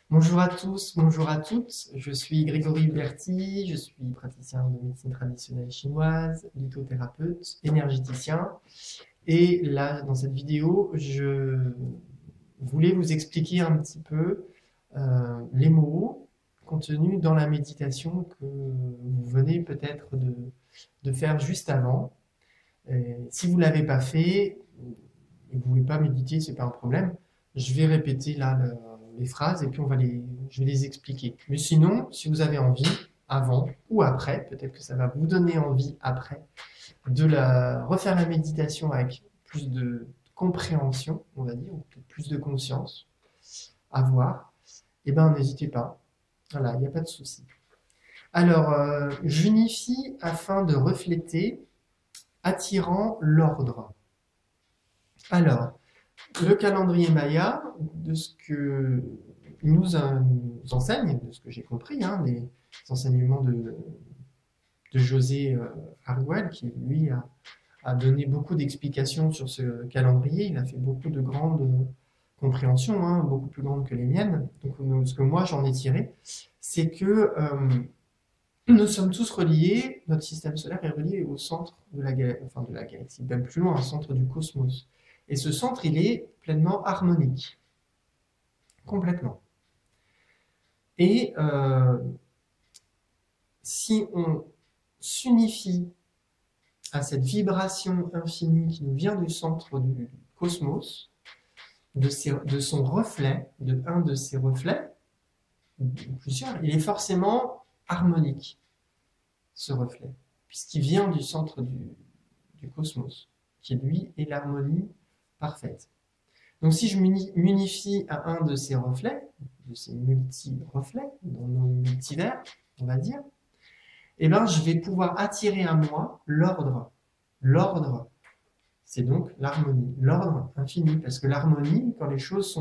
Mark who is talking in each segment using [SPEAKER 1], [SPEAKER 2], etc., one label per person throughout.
[SPEAKER 1] Bonjour à tous, bonjour à toutes. Je suis Grégory Berti, je suis praticien de médecine traditionnelle chinoise, lithothérapeute, énergéticien. Et là, dans cette vidéo, je voulais vous expliquer un petit peu les mots contenus dans la méditation que vous venez peut-être de faire juste avant. Et si vous ne l'avez pas fait, et vous ne voulez pas méditer, c'est pas un problème. Je vais répéter là les phrases et puis je vais les expliquer. Mais sinon, si vous avez envie, avant ou après, peut-être que ça va vous donner envie après refaire la méditation avec plus de compréhension, on va dire, ou peut-être plus de conscience à voir, eh ben n'hésitez pas. Voilà, il n'y a pas de souci. Alors, j'unifie afin de refléter, attirant l'ordre. Alors, le calendrier Maya, de ce que nous enseigne, de ce que j'ai compris, hein, les enseignements de José Arguel, qui lui a donné beaucoup d'explications sur ce calendrier. Il a fait beaucoup de grandes compréhensions, hein, beaucoup plus grandes que les miennes. Donc, ce que moi j'en ai tiré, c'est que nous sommes tous reliés, notre système solaire est relié au centre de la galaxie, même plus loin, au centre du cosmos. Et ce centre, il est pleinement harmonique, complètement. Et si on s'unifie à cette vibration infinie qui nous vient du centre du cosmos, de son reflet, de un de ses reflets, plusieurs, il est forcément harmonique, ce reflet, puisqu'il vient du centre du cosmos, qui lui est l'harmonie parfaite. Donc si je m'unifie à un de ces reflets, de ces multi-reflets, dans nos multivers, on va dire, eh ben, je vais pouvoir attirer à moi l'ordre. L'ordre, c'est donc l'harmonie, l'ordre infini, parce que l'harmonie, quand les choses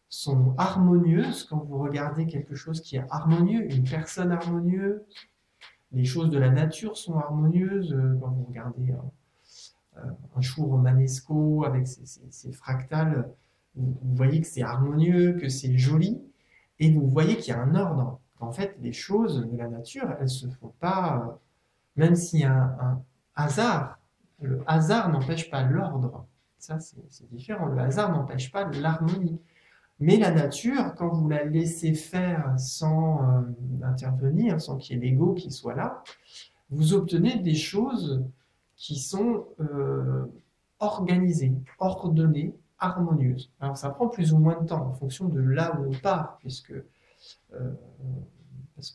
[SPEAKER 1] sont harmonieuses, quand vous regardez quelque chose qui est harmonieux, une personne harmonieuse, les choses de la nature sont harmonieuses, quand vous regardez un chou romanesco avec ses fractales, vous voyez que c'est harmonieux, que c'est joli, et vous voyez qu'il y a un ordre. En fait, les choses de la nature, elles ne se font pas, même s'il y a un hasard, le hasard n'empêche pas l'ordre. Ça, c'est différent. Le hasard n'empêche pas l'harmonie. Mais la nature, quand vous la laissez faire sans intervenir, sans qu'il y ait l'ego qui soit là, vous obtenez des choses qui sont organisées, ordonnées, harmonieuses. Alors ça prend plus ou moins de temps en fonction de là où on part, parce que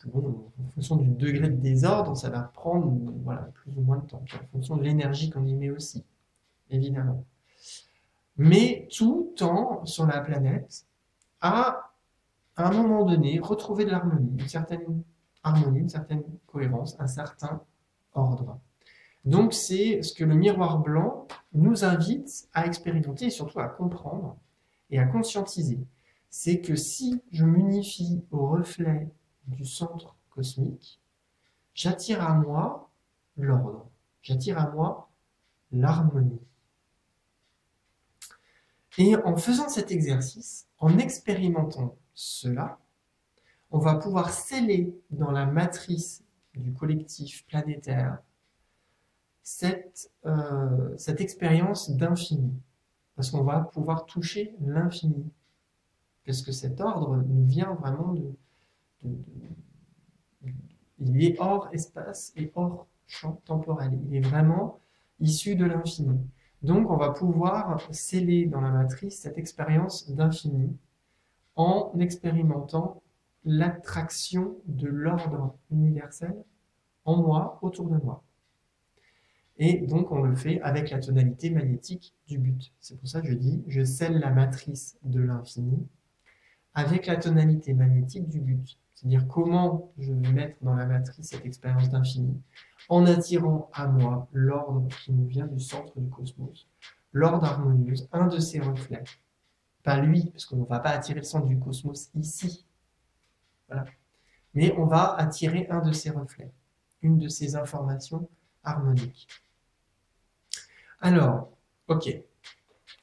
[SPEAKER 1] bon, en fonction du degré de désordre, ça va prendre voilà, plus ou moins de temps, en fonction de l'énergie qu'on y met aussi, évidemment. Mais tout tend sur la planète à un moment donné, retrouver de l'harmonie, une certaine harmonie, une certaine cohérence, un certain ordre. Donc c'est ce que le miroir blanc nous invite à expérimenter et surtout à comprendre et à conscientiser. C'est que si je m'unifie au reflet du centre cosmique, j'attire à moi l'ordre, j'attire à moi l'harmonie. Et en faisant cet exercice, en expérimentant cela, on va pouvoir sceller dans la matrice du collectif planétaire cette expérience d'infini. Parce qu'on va pouvoir toucher l'infini. Parce que cet ordre nous vient vraiment il est hors espace et hors champ temporel. Il est vraiment issu de l'infini. Donc on va pouvoir sceller dans la matrice cette expérience d'infini en expérimentant l'attraction de l'ordre universel en moi, autour de moi. Et donc on le fait avec la tonalité magnétique du but. C'est pour ça que je dis, je scelle la matrice de l'infini avec la tonalité magnétique du but. C'est-à-dire comment je vais mettre dans la matrice cette expérience d'infini en attirant à moi l'ordre qui nous vient du centre du cosmos, l'ordre harmonieuse, un de ses reflets. Pas lui, parce qu'on ne va pas attirer le centre du cosmos ici. Voilà. Mais on va attirer un de ses reflets, une de ses informations harmoniques. Alors, ok,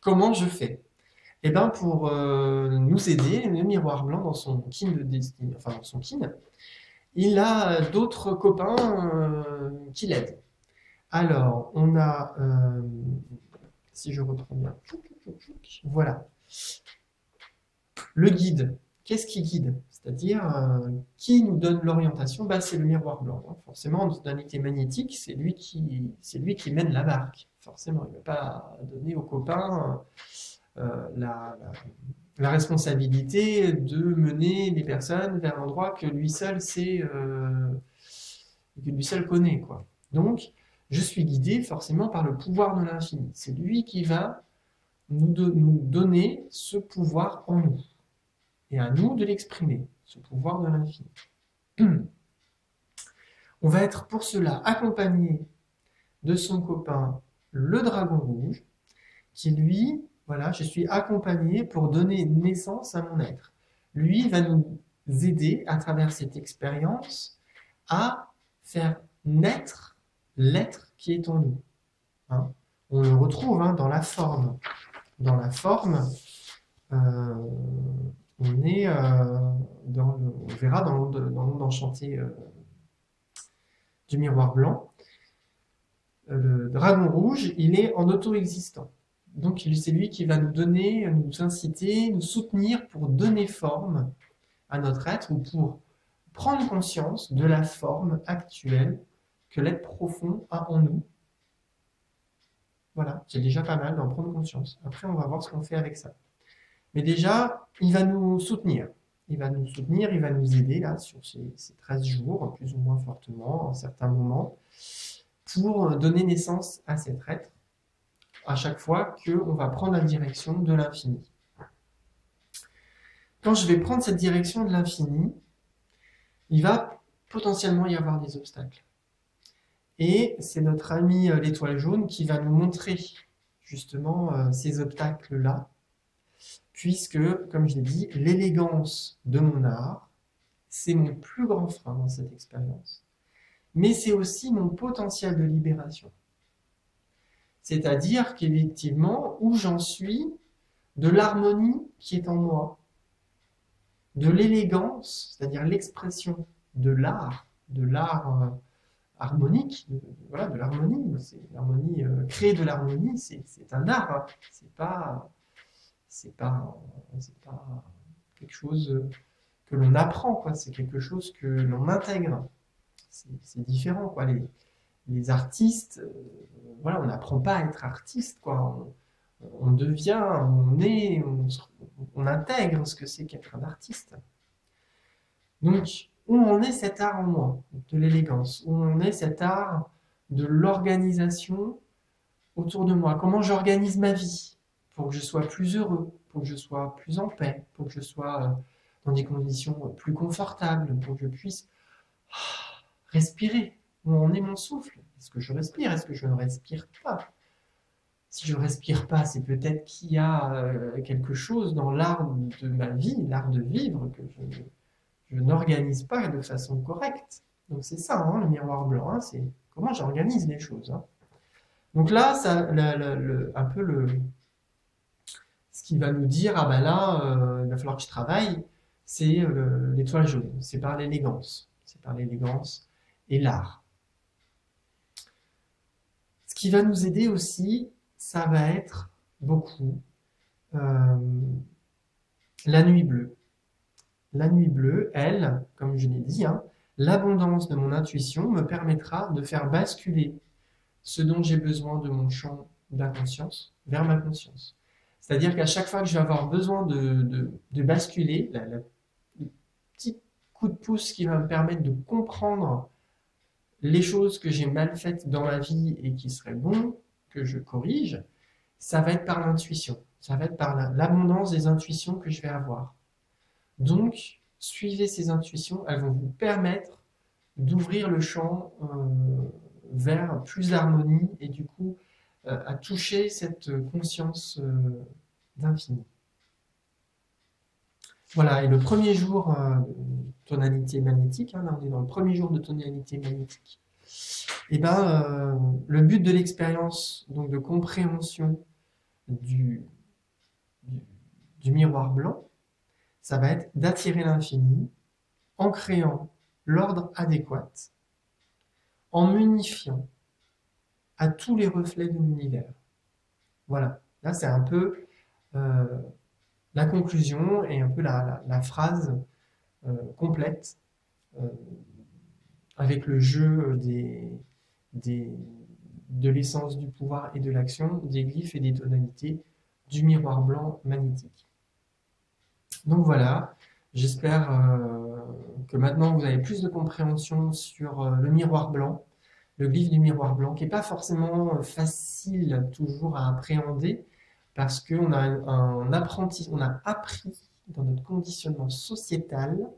[SPEAKER 1] comment je fais? Et ben pour nous aider, le miroir blanc dans son kin de destinée, enfin dans son kin, il a d'autres copains qui l'aident. Alors, on a, si je reprends bien, voilà, le guide. Qu'est-ce qui guide? C'est-à-dire, qui nous donne l'orientation? Bah, c'est le miroir blanc, hein. Forcément, en tonalité magnétique, c'est lui qui mène la barque. Forcément, il ne va pas donner aux copains la responsabilité de mener les personnes vers l'endroit que lui seul sait, que lui seul connaît, quoi. Donc, je suis guidé forcément par le pouvoir de l'infini. C'est lui qui va nous donner ce pouvoir en nous. Et à nous de l'exprimer, ce pouvoir de l'infini. On va être pour cela accompagné de son copain, le dragon rouge, qui lui, voilà, je suis accompagné pour donner naissance à mon être. Lui va nous aider à travers cette expérience à faire naître l'être qui est en nous. Hein. On le retrouve dans la forme. Dans la forme, on est on verra dans le monde enchanté du miroir blanc. Le dragon rouge, il est en auto-existant. Donc c'est lui qui va nous donner, nous inciter, nous soutenir pour donner forme à notre être ou pour prendre conscience de la forme actuelle que l'être profond a en nous. Voilà, c'est déjà pas mal d'en prendre conscience. Après, on va voir ce qu'on fait avec ça. Mais déjà, il va nous soutenir. Il va nous soutenir, il va nous aider là sur ces 13 jours, plus ou moins fortement, à certains moments, pour donner naissance à cet être, à chaque fois qu'on va prendre la direction de l'infini. Quand je vais prendre cette direction de l'infini, il va potentiellement y avoir des obstacles. Et c'est notre ami l'étoile jaune qui va nous montrer justement ces obstacles-là, puisque, comme je l'ai dit, l'élégance de mon art, c'est mon plus grand frein dans cette expérience. Mais c'est aussi mon potentiel de libération. C'est-à-dire qu'effectivement, où j'en suis, de l'harmonie qui est en moi, de l'élégance, c'est-à-dire l'expression de l'art harmonique, voilà, de l'harmonie, c'est l'harmonie, créer de l'harmonie, c'est un art, hein. C'est pas quelque chose que l'on apprend, quoi. C'est quelque chose que l'on intègre. C'est différent, quoi. Les artistes, voilà, on n'apprend pas à être artiste, quoi. On devient, on intègre ce que c'est qu'être un artiste. Donc, où en est cet art en moi, de l'élégance? Où en est cet art de l'organisation autour de moi? Comment j'organise ma vie pour que je sois plus heureux, pour que je sois plus en paix, pour que je sois dans des conditions plus confortables, pour que je puisse respirer? Où en est mon souffle? Est-ce que je respire? Est-ce que je ne respire pas? Si je ne respire pas, c'est peut-être qu'il y a quelque chose dans l'art de ma vie, l'art de vivre, que je n'organise pas de façon correcte. Donc c'est ça, hein, le miroir blanc, hein, c'est comment j'organise les choses. Hein. Donc là, ça, un peu ce qui va nous dire, ah ben là, il va falloir que je travaille, c'est l'étoile jaune, c'est par l'élégance. C'est par l'élégance et l'art. Ce qui va nous aider aussi, ça va être beaucoup la nuit bleue. La nuit bleue, elle, comme je l'ai dit, hein, l'abondance de mon intuition me permettra de faire basculer ce dont j'ai besoin de mon champ d'inconscience vers ma conscience. C'est-à-dire qu'à chaque fois que je vais avoir besoin de basculer, le petit coup de pouce qui va me permettre de comprendre les choses que j'ai mal faites dans ma vie et qui seraient bon que je corrige, ça va être par l'intuition. Ça va être par l'abondance des intuitions que je vais avoir. Donc, suivez ces intuitions, elles vont vous permettre d'ouvrir le champ vers plus d'harmonie et du coup à toucher cette conscience d'infini. Voilà, et le premier jour tonalité magnétique, hein, là on est dans le premier jour de tonalité magnétique, et ben le but de l'expérience, donc de compréhension du miroir blanc, ça va être d'attirer l'infini en créant l'ordre adéquat, en m'unifiant à tous les reflets de l'univers. Voilà, là c'est un peu la conclusion et un peu la phrase complète avec le jeu de l'essence du pouvoir et de l'action, des glyphes et des tonalités du miroir blanc magnétique. Donc voilà, j'espère que maintenant vous avez plus de compréhension sur le miroir blanc, le glyphe du miroir blanc, qui n'est pas forcément facile toujours à appréhender, parce qu'on a on a appris dans notre conditionnement sociétal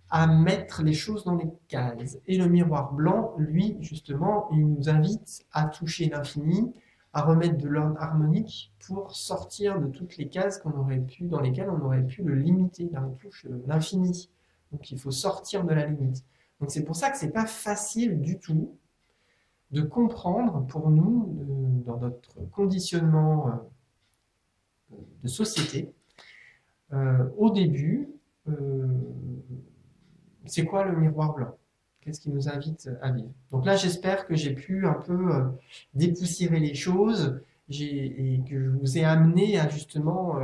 [SPEAKER 1] à mettre les choses dans les cases. Et le miroir blanc, lui, justement, il nous invite à toucher l'infini, à remettre de l'ordre harmonique pour sortir de toutes les cases dans lesquelles on aurait pu le limiter. Là, on touche l'infini. Donc, il faut sortir de la limite. Donc, c'est pour ça que c'est pas facile du tout de comprendre pour nous, dans notre conditionnement de société, au début, c'est quoi le miroir blanc? Qu'est-ce qui nous invite à vivre? Donc là, j'espère que j'ai pu un peu dépoussiérer les choses et que je vous ai amené à justement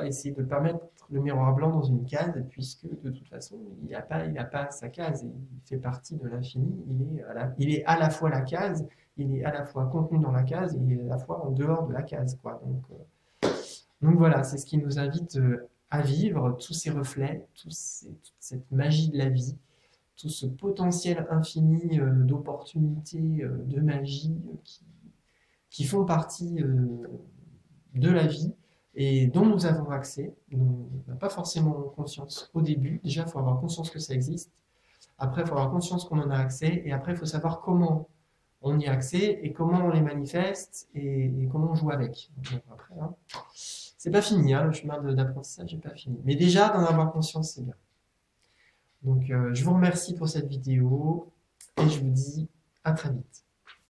[SPEAKER 1] essayer de ne pas mettre le miroir blanc dans une case, puisque de toute façon, il n'a pas sa case, il fait partie de l'infini, il est à la fois la case, il est à la fois contenu dans la case, et il est à la fois en dehors de la case, quoi. Donc voilà, c'est ce qui nous invite à vivre, tous ces reflets, toute cette magie de la vie, tout ce potentiel infini d'opportunités, de magie qui font partie de la vie et dont nous avons accès. On n'a pas forcément conscience au début. Déjà, il faut avoir conscience que ça existe. Après, il faut avoir conscience qu'on en a accès. Et après, il faut savoir comment on y a accès et comment on les manifeste et comment on joue avec. Donc, après, hein, c'est pas fini, hein, le chemin d'apprentissage n'est pas fini. Mais déjà, d'en avoir conscience, c'est bien. Donc, je vous remercie pour cette vidéo et je vous dis à très vite.